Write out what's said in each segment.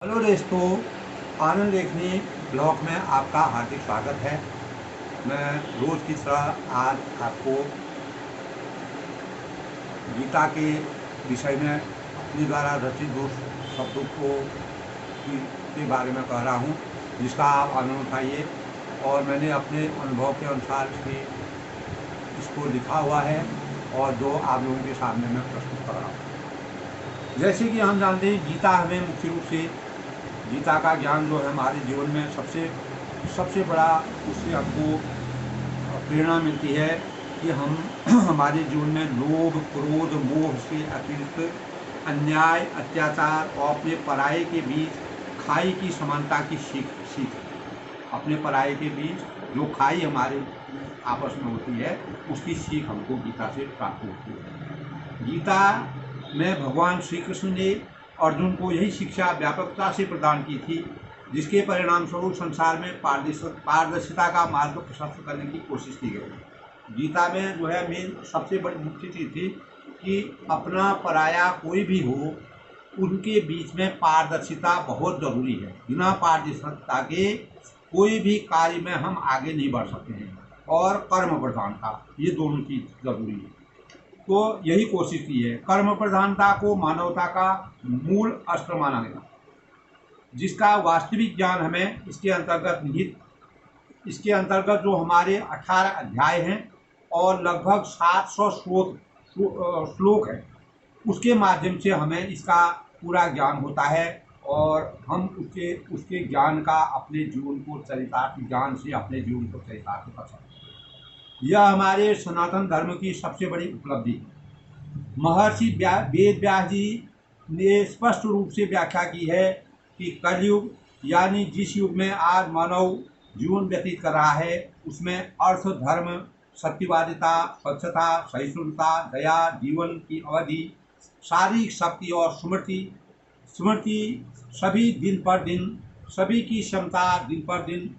Hello दोस्तों, आनंद लेखनी blog में आपका हार्दिक स्वागत है। मैं रोज़ की तरह आज आपको गीता के विषय में अपने द्वारा रचित दो शब्दों के बारे में कह रहा हूँ, जिसका आप आनंद उठाइए। और मैंने अपने अनुभव के अनुसार इसको लिखा हुआ है और जो आप लोगों के सामने मैं प्रस्तुत कर रहा हूँ। जैसे कि हम जानते हैं, गीता हमें मुख्य रूप से गीता का ज्ञान जो है हमारे जीवन में सबसे बड़ा उससे हमको प्रेरणा मिलती है कि हम हमारे जीवन में लोभ, क्रोध, मोह से अतिरिक्त अन्याय, अत्याचार और अपने पराये के बीच खाई की समानता की सीख अपने पराये के बीच जो खाई हमारे आपस में होती है, उसकी सीख हमको गीता से प्राप्त होती है। गीता में भगवान श्री कृष्ण ने अर्जुन को यही शिक्षा व्यापकता से प्रदान की थी, जिसके परिणाम स्वरूप संसार में पारदर्शिता का मार्ग प्रशस्त करने की कोशिश की गई। गीता में जो है मेन सबसे बड़ी मुख्य चीज़ थी कि अपना पराया कोई भी हो, उनके बीच में पारदर्शिता बहुत ज़रूरी है। बिना पारदर्शिता के कोई भी कार्य में हम आगे नहीं बढ़ सकते हैं। और कर्म प्रधानता, ये दोनों चीज़ ज़रूरी है। तो यही कोशिश की है। कर्म प्रधानता को मानवता का मूल अस्त्र माना गया, जिसका वास्तविक ज्ञान हमें इसके अंतर्गत जो हमारे 18 अध्याय हैं और लगभग 700 श्लोक हैं, उसके माध्यम से हमें इसका पूरा ज्ञान होता है और हम उसके ज्ञान का अपने जीवन को चरितार्थ ज्ञान से अपने जीवन को चरितार्थ कर सकते हैं। यह हमारे सनातन धर्म की सबसे बड़ी उपलब्धि है। महर्षि वेद व्यास जी ने स्पष्ट रूप से व्याख्या की है कि कलयुग यानी जिस युग में आज मानव जीवन व्यतीत कर रहा है, उसमें अर्थ, धर्म, सत्यवादिता, स्वच्छता, सहिष्णुता, दया, जीवन की अवधि, शारीरिक शक्ति और स्मृति सभी दिन पर दिन, सभी की क्षमता दिन पर दिन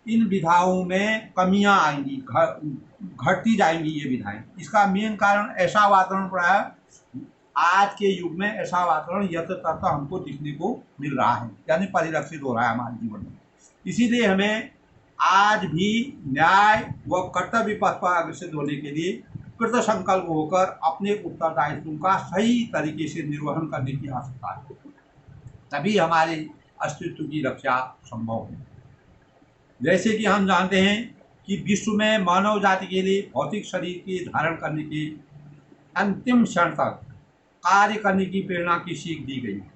इन विधाओं में कमियां आएंगी, घटती जाएंगी ये विधाएं। इसका मेन कारण ऐसा वातावरण पड़ा है, आज के युग में ऐसा वातावरण यथातथ हमको दिखने को मिल रहा है, यानी परिलक्षित हो रहा है हमारे जीवन में। इसीलिए हमें आज भी न्याय व कर्तव्य पथ पर अग्रसर होने के लिए कृत संकल्प होकर अपने उत्तरदायित्वों का सही तरीके से निर्वहन करने की आवश्यकता है। तभी हमारे अस्तित्व की रक्षा संभव है। जैसे कि हम जानते हैं कि विश्व में मानव जाति के लिए भौतिक शरीर के धारण करने के अंतिम क्षण तक कार्य करने की प्रेरणा की सीख दी गई है।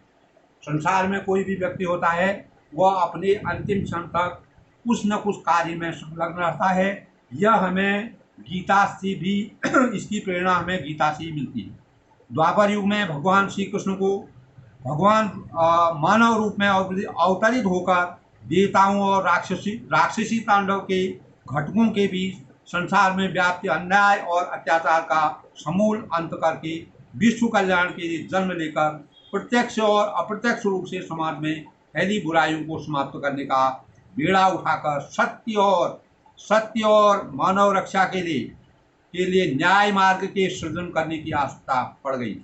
संसार में कोई भी व्यक्ति होता है, वह अपने अंतिम क्षण तक कुछ न कुछ कार्य में संलग्न रहता है। यह हमें गीता से भी इसकी प्रेरणा हमें गीता से ही मिलती है। द्वापर युग में भगवान श्री कृष्ण को भगवान मानव रूप में अवतरित होकर देवताओं और राक्षसी तांडव के घटकों के बीच संसार में व्याप्त अन्याय और अत्याचार का समूल अंत करके विश्व कल्याण के लिए जन्म लेकर प्रत्यक्ष और अप्रत्यक्ष रूप से समाज में फैली बुराइयों को समाप्त करने का बेड़ा उठाकर सत्य और मानव रक्षा के लिए न्याय मार्ग के सृजन करने की आवश्यकता पड़ गई।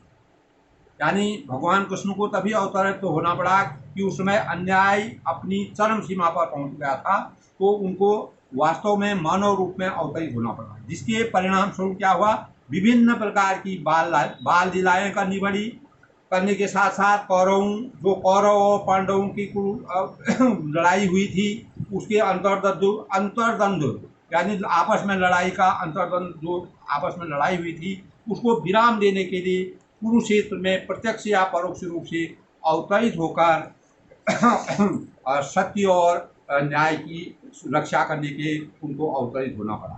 यानी भगवान कृष्ण को तभी अवतरित तो होना पड़ा कि उस समय अन्याय अपनी चरम सीमा पर पहुंच गया था, तो उनको वास्तव में मानव रूप में अवतरित होना पड़ा, जिसके परिणाम स्वरूप क्या हुआ, विभिन्न प्रकार की बाल लीलाएं करने के साथ साथ कौरव और पांडवों की लड़ाई हुई थी, उसके अंतर्द्वंद यानी आपस में लड़ाई का अंतर्द्वंद जो आपस में लड़ाई हुई थी, उसको विराम देने के लिए कुरुक्षेत्र में प्रत्यक्ष या परोक्ष रूप से अवतरित होकर सत्य और न्याय की रक्षा करने के उनको अवतरित होना पड़ा।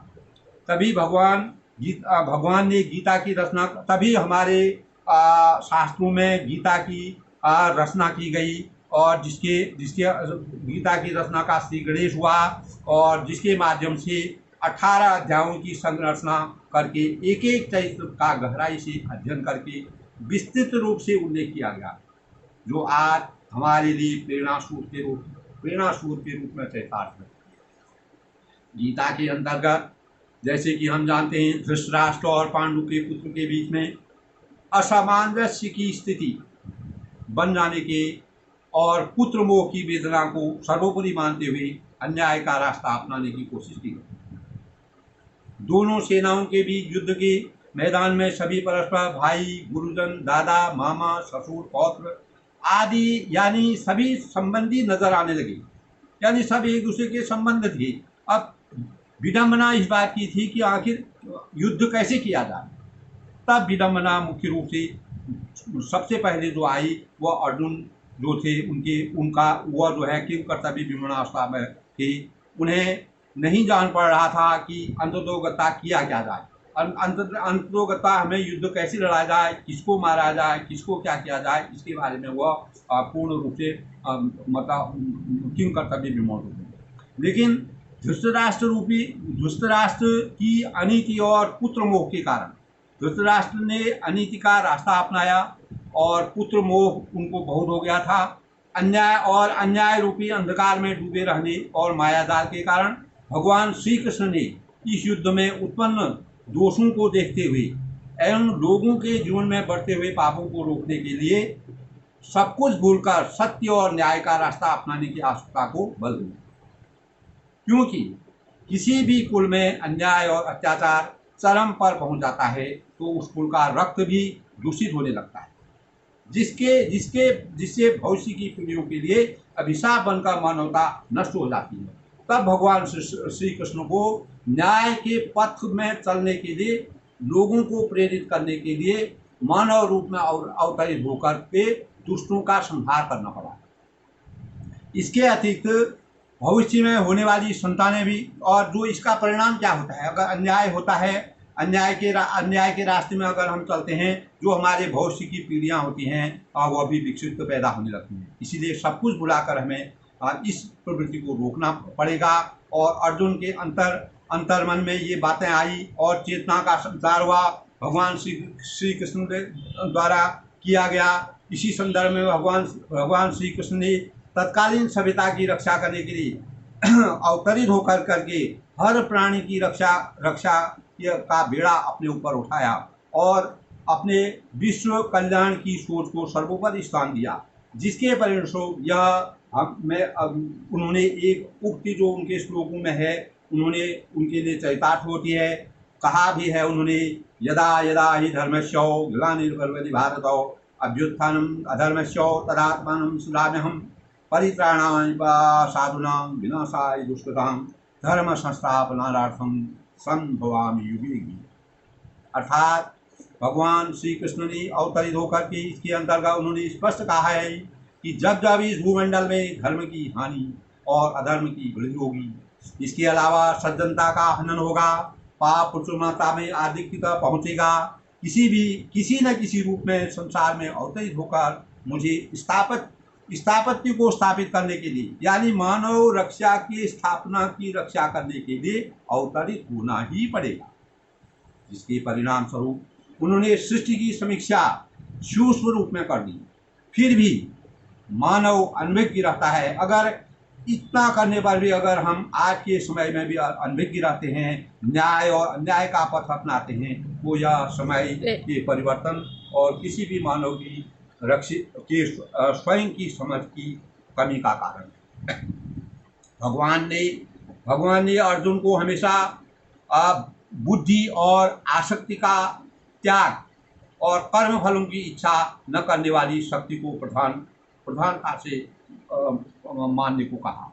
तभी भगवान ने गीता की रचना, तभी हमारे शास्त्रों में गीता की रचना की गई और जिसके गीता की रचना का श्री गणेश हुआ और जिसके माध्यम से 18 अध्यायों की संरचना करके एक एक चरित्र का गहराई से अध्ययन करके विस्तृत रूप से उल्लेख किया गया, जो आज हमारे लिए प्रेरणा स्रोत के रूप में चरितार्थ है। गीता के अंतर्गत जैसे कि हम जानते हैं, धृतराष्ट्र और पांडु के पुत्र के बीच में असामंजस्य की स्थिति बन जाने के और पुत्र मोह की वेदना को सर्वोपरि मानते हुए अन्याय का रास्ता अपनाने की कोशिश की गई। दोनों सेनाओं के बीच युद्ध के मैदान में सभी परस्पर भाई, गुरुजन, दादा, मामा, ससुर, पौत्र आदि यानी सभी संबंधी नजर आने लगे, यानी सब एक दूसरे के संबंध थे। अब विडंबना इस बात की थी कि आखिर युद्ध कैसे किया जाए। तब विडंबना मुख्य रूप से सबसे पहले जो आई वह अर्जुन जो थे उनका वह जो है किम कर्तव्य विमूढ़ावस्था में थे। उन्हें नहीं जान पड़ रहा था कि अंततोगत्ता किया क्या जाए, अंततोगत्ता हमें युद्ध कैसे लड़ा जाए, किसको मारा जाए, किसको क्या किया जाए, इसके बारे में वह पूर्ण रूप से मतलब किम कर्तव्य विमूढ़ थे। लेकिन धृतराष्ट्र की अनीति और पुत्र मोह के कारण धृतराष्ट्र ने अनीति का रास्ता अपनाया और पुत्र मोह उनको बहुत हो गया था। अन्याय रूपी अंधकार में डूबे रहने और मायाजाल के कारण भगवान श्री कृष्ण ने इस युद्ध में उत्पन्न दोषों को देखते हुए एवं लोगों के जीवन में बढ़ते हुए पापों को रोकने के लिए सब कुछ भूलकर सत्य और न्याय का रास्ता अपनाने की आवश्यकता को बल दिया। क्योंकि किसी भी कुल में अन्याय और अत्याचार चरम पर पहुंच जाता है तो उस कुल का रक्त भी दूषित होने लगता है, जिससे भविष्य की पीढ़ियों के लिए अभिशाप बनकर मानवता नष्ट हो जाती है। तब भगवान श्री कृष्ण को न्याय के पथ में चलने के लिए, लोगों को प्रेरित करने के लिए मानव रूप में अवतरित होकर के दुष्टों का संहार करना पड़ा। इसके अतिरिक्त भविष्य में होने वाली संतानें भी, और जो इसका परिणाम क्या होता है, अगर अन्याय होता है, अन्याय के रास्ते में अगर हम चलते हैं, जो हमारे भविष्य की पीढ़ियां होती हैं वह भी विकसित पैदा होने लगती हैं। इसीलिए सब कुछ भुलाकर हमें इस प्रवृत्ति को रोकना पड़ेगा। और अर्जुन के अंतर्मन में ये बातें आई और चेतना का संचार हुआ, भगवान श्री कृष्ण द्वारा किया गया। इसी संदर्भ में भगवान श्री कृष्ण ने तत्कालीन सभ्यता की रक्षा करने के लिए अवतरित होकर करके हर प्राणी की रक्षा का बेड़ा अपने ऊपर उठाया और अपने विश्व कल्याण की सोच को सर्वोपरि स्थान दिया, जिसके परिणामस्वरूप उन्होंने एक उक्ति जो उनके श्लोकों में है, उन्होंने उनके लिए चरितार्थ होती है, कहा भी है उन्होंने, यदा यदा हि धर्मस्य ग्लानिर्भवति भारत अभ्युत्थानम् अधर्मस्य तदात्मानं सृजाम्यहम् परित्राणाय साधूनां विनाशाय दुष्कृतां धर्म संस्थापनार्थं संभवामि युगे युगे। अर्थात भगवान श्री कृष्ण ने अवतरित होकर के इसके अंतर्गत उन्होंने स्पष्ट कहा है कि जब जब इस भूमंडल में धर्म की हानि और अधर्म की वृद्धि होगी, इसके अलावा सज्जनता का हनन होगा, पाप प्रचुरता में आधिक्यता पहुँचेगा, किसी न किसी रूप में संसार में अवतरित होकर मुझे स्थापत्य को स्थापित करने के लिए, यानी मानव रक्षा की स्थापना की रक्षा करने के लिए अवतरित होना ही पड़ेगा। जिसके परिणाम स्वरूप उन्होंने सृष्टि की समीक्षा सूक्ष्म रूप में कर दी। फिर भी मानव अनभिज्ञ रहता है। अगर इतना करने पर भी अगर हम आज के समय में भी अनभिज्ञ रहते हैं, न्याय और अन्याय का पथ अपनाते हैं, तो यह समय के परिवर्तन और किसी भी मानव की स्वयं की समझ की कमी का कारण है। भगवान ने अर्जुन को हमेशा बुद्धि और आसक्ति का त्याग और कर्म फलों की इच्छा न करने वाली शक्ति को प्रधानता से मानने को कहा।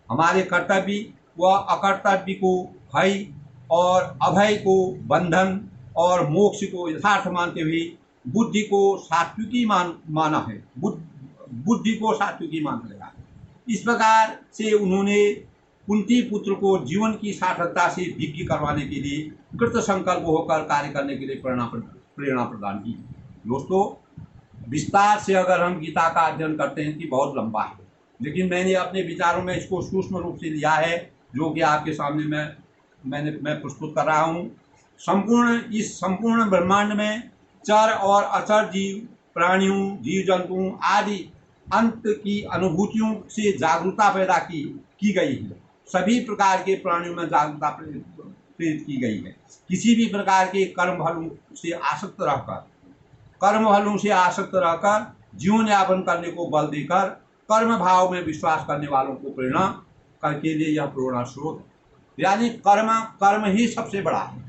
हमारे कर्तव्य व अकर्तव्य को भय और अभय को बंधन और मोक्ष को यथार्थ मानते हुए बुद्धि को सात्विकी माना है, बुद्धि को सात्विकी मान लिया है। इस प्रकार से उन्होंने कुंती पुत्र को जीवन की सार्थकता से विज्ञ करवाने के लिए कृत संकल्प होकर कार्य करने के लिए प्रेरणा प्रदान की। दोस्तों, विस्तार से अगर हम गीता का अध्ययन करते हैं कि बहुत लंबा है, लेकिन मैंने अपने विचारों में इसको सूक्ष्म रूप से लिया है, जो कि आपके सामने मैं प्रस्तुत कर रहा हूँ। इस संपूर्ण ब्रह्मांड में चर और अचर जीव, प्राणियों, जीव जंतुओं आदि अंत की अनुभूतियों से जागरूकता पैदा की गई है। सभी प्रकार के प्राणियों में जागरूकता प्रेरित की गई है। किसी भी प्रकार के कर्म फलों से आसक्त रहकर जीवन यापन करने को बल देकर कर्म भाव में विश्वास करने वालों को प्रेरणा करके लिए यह प्रेरणा स्रोत है। यानी कर्म ही सबसे बड़ा है।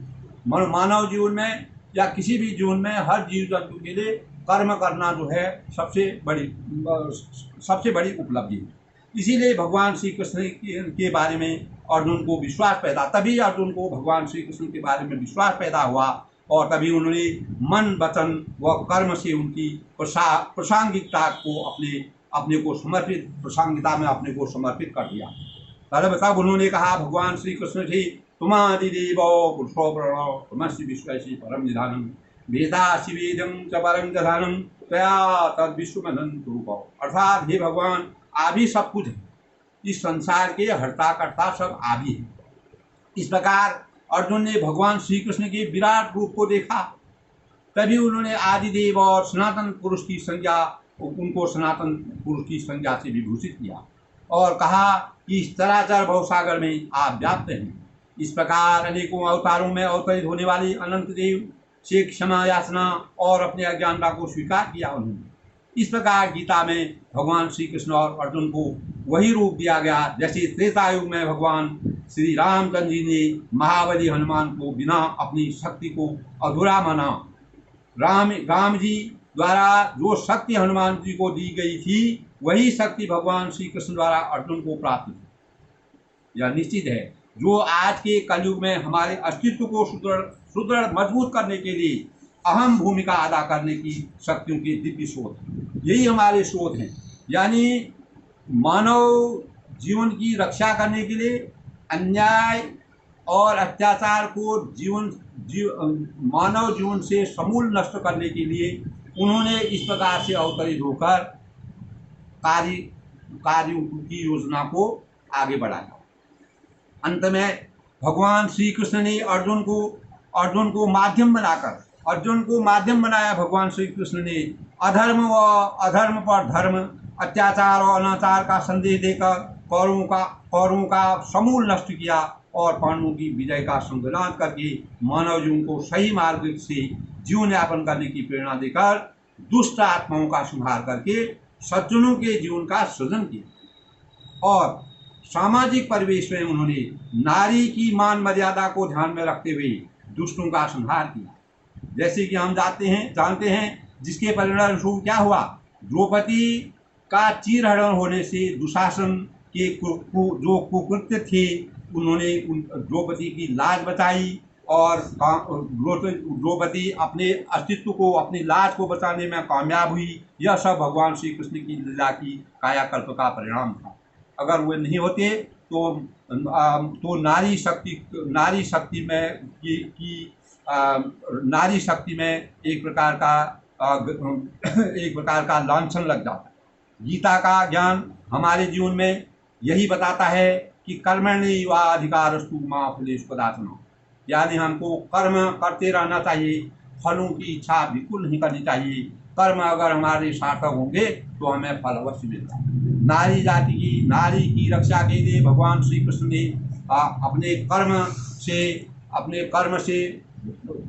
मानव जीवन में या किसी भी जीवन में हर जीव जंतु के लिए कर्म करना जो है सबसे बड़ी उपलब्धि है। इसीलिए भगवान श्री कृष्ण के बारे में अर्जुन को विश्वास पैदा, तभी अर्जुन को भगवान श्री कृष्ण के बारे में विश्वास पैदा हुआ और तभी उन्होंने मन वचन व कर्म से उनकी प्रासंगिकता को अपने को समर्पित, प्रासंगिकता में अपने को समर्पित कर दिया। तब उन्होंने कहा भगवान श्री कृष्ण से, तुम्हारी देवो पुरुषो प्रणो तुमस्य विश्वसी परम निधानम वेदासि वेदम च परम दधानम तया तद विश्वमनंत रूप। अर्थात हे भगवान, आप ही सब कुछ है, इस संसार के हर्ता कर्ता सब आप ही है। इस प्रकार अर्जुन ने भगवान श्री कृष्ण के विराट रूप को देखा, तभी उन्होंने आदिदेव और सनातन पुरुष की संज्ञा, उनको सनातन पुरुष की संज्ञा से विभूषित किया और कहा कि इस चराचर भवसागर में आप व्याप्त हैं। इस प्रकार अनेकों अवतारों में अवतरित होने वाली अनंत देव से क्षमा याचना और अपने अज्ञानता को स्वीकार किया उन्होंने। इस प्रकार गीता में भगवान श्री कृष्ण और अर्जुन को वही रूप दिया गया जैसे त्रेता युग में भगवान श्री रामचंद्र जी ने महाबली हनुमान को बिना अपनी शक्ति को अधूरा माना। राम जी द्वारा जो शक्ति हनुमान जी को दी गई थी, वही शक्ति भगवान श्री कृष्ण द्वारा अर्जुन को प्राप्त हुई। यह निश्चित है, जो आज के कलयुग में हमारे अस्तित्व को सुदृढ़ मजबूत करने के लिए अहम भूमिका अदा करने की शक्तियों के दिव्य स्रोत हैं। यही हमारे स्रोत हैं। यानी मानव जीवन की रक्षा करने के लिए, अन्याय और अत्याचार को मानव जीवन से समूल नष्ट करने के लिए उन्होंने इस प्रकार से अवतरित होकर कार्यों की योजना को आगे बढ़ाया। अंत में भगवान श्री कृष्ण ने अर्जुन को माध्यम बनाया। भगवान श्री कृष्ण ने अधर्म पर धर्म, अत्याचार और अनाचार का संदेश देकर कौरवों का समूल नष्ट किया और पांडवों की विजय का संकलन करके मानव जीवन को सही मार्ग से जीवन यापन करने की प्रेरणा देकर दुष्ट आत्माओं का संहार करके सज्जनों के जीवन का सृजन किया। और सामाजिक परिवेश में उन्होंने नारी की मान मर्यादा को ध्यान में रखते हुए दुष्टों का संहार किया। जैसे कि हम जानते हैं जिसके परिणाम स्वरूप क्या हुआ। द्रौपदी का चीरहरण होने से दुशासन के जो कुकृत्य थे, उन्होंने द्रौपदी की लाज बचाई और द्रौपदी अपने अस्तित्व को, अपनी लाज को बचाने में कामयाब हुई। यह सब भगवान श्री कृष्ण की लीला की कायाकल्प का परिणाम था। अगर वे नहीं होते तो नारी शक्ति में एक प्रकार का लांछन लग जाता है। गीता का ज्ञान हमारे जीवन में यही बताता है कि कर्मण्येव अधिकारस्तु मा फलेषु कदाचन। यानी हमको कर्म करते रहना चाहिए, फलों की इच्छा बिल्कुल नहीं करनी चाहिए। कर्म अगर हमारे सार्थक होंगे तो हमें फल अवश्य मिलता है। नारी की रक्षा के लिए भगवान श्री कृष्ण ने अपने कर्म से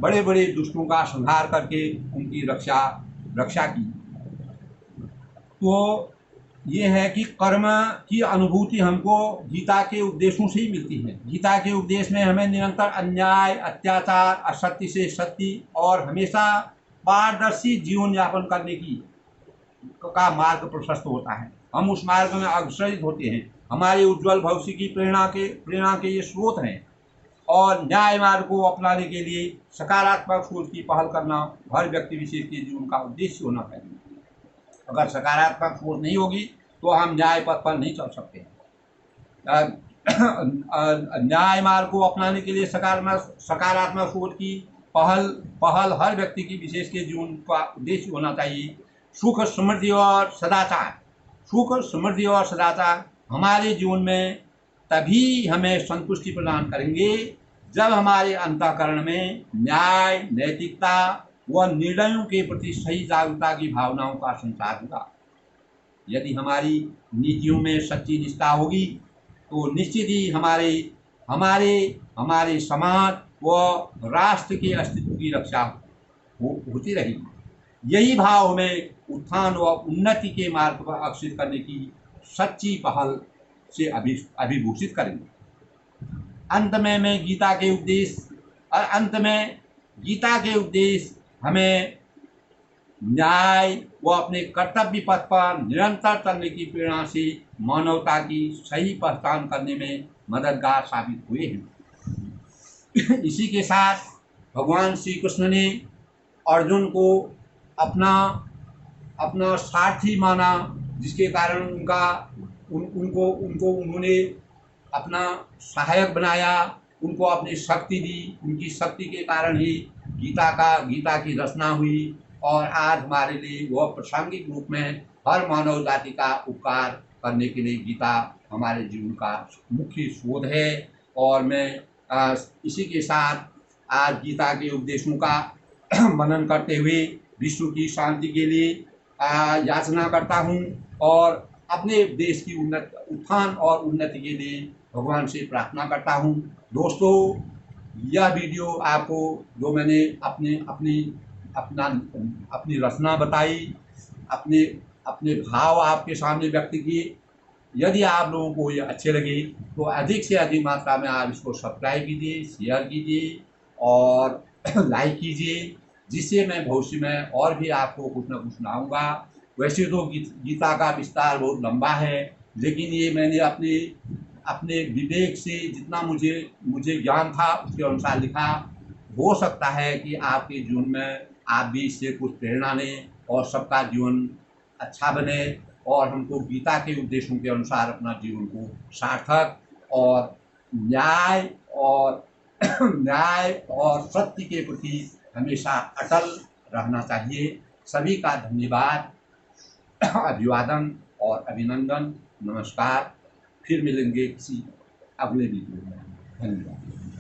बड़े बड़े दुष्टों का संहार करके उनकी रक्षा की। तो ये है कि कर्म की अनुभूति हमको गीता के उपदेशों से ही मिलती है। गीता के उपदेश में हमें निरंतर अन्याय, अत्याचार, असत्य से सत्य और हमेशा पारदर्शी जीवन यापन करने का मार्ग प्रशस्त होता है। हम उस मार्ग में अग्रसरित होते हैं। हमारे उज्जवल भविष्य की प्रेरणा के ये स्रोत हैं। और न्याय मार्ग को अपनाने के लिए सकारात्मक सोच की पहल करना हर व्यक्ति विशेष के जीवन का उद्देश्य होना चाहिए। अगर सकारात्मक सोच नहीं होगी तो हम न्याय पथ पर नहीं चल सकते। न्याय मार्ग को अपनाने के लिए सकारात्मक सोच की पहल हर व्यक्ति की विशेष के जीवन का उद्देश्य होना चाहिए। सुख समृद्धि और सदाचार हमारे जीवन में तभी हमें संतुष्टि प्रदान करेंगे जब हमारे अंतःकरण में न्याय, नैतिकता व निर्णयों के प्रति सही जागरूकता की भावनाओं का संचार होगा। यदि हमारी नीतियों में सच्ची निष्ठा होगी तो निश्चित ही हमारे समाज व राष्ट्र के अस्तित्व की रक्षा होती रहेगी। यही भाव हमें उत्थान व उन्नति के मार्ग पर अग्रसर करने की सच्ची पहल से अभिभूषित करेंगे। अंत में मैं गीता के उपदेश अंत में गीता के उपदेश हमें न्याय व अपने कर्तव्य पथ पर निरंतर चलने की प्रेरणा से मानवता की सही पहचान करने में मददगार साबित हुए हैं। इसी के साथ भगवान श्री कृष्ण ने अर्जुन को अपना अपना सारथी माना, जिसके कारण उनको उन्होंने अपना सहायक बनाया, उनको अपनी शक्ति दी। उनकी शक्ति के कारण ही गीता की रचना हुई और आज हमारे लिए वह प्रासंगिक रूप में हर मानव जाति का उपकार करने के लिए गीता हमारे जीवन का मुख्य स्रोत है। और मैं इसी के साथ आज गीता के उपदेशों का मनन करते हुए विश्व की शांति के लिए याचना करता हूँ और अपने देश की उत्थान और उन्नति के लिए भगवान से प्रार्थना करता हूँ। दोस्तों, यह वीडियो आपको जो मैंने अपनी रचना बताई, अपने भाव आपके सामने व्यक्त किए, यदि आप लोगों को ये अच्छे लगे तो अधिक से अधिक मात्रा में आप इसको सब्सक्राइब कीजिए, शेयर कीजिए और लाइक कीजिए, जिससे मैं भविष्य में और भी आपको कुछ न कुछ सुनाऊंगा। वैसे तो गीता का विस्तार बहुत लंबा है, लेकिन ये मैंने अपने विवेक से जितना मुझे ज्ञान था उसके अनुसार लिखा। हो सकता है कि आपके जीवन में आप भी इससे कुछ प्रेरणा लें और सबका जीवन अच्छा बने और हमको गीता के उपदेशों के अनुसार अपना जीवन को सार्थक और न्याय और सत्य के प्रति हमेशा अटल रहना चाहिए। सभी का धन्यवाद, अभिवादन और अभिनंदन। नमस्कार। फिर मिलेंगे किसी अगले वीडियो में। धन्यवाद।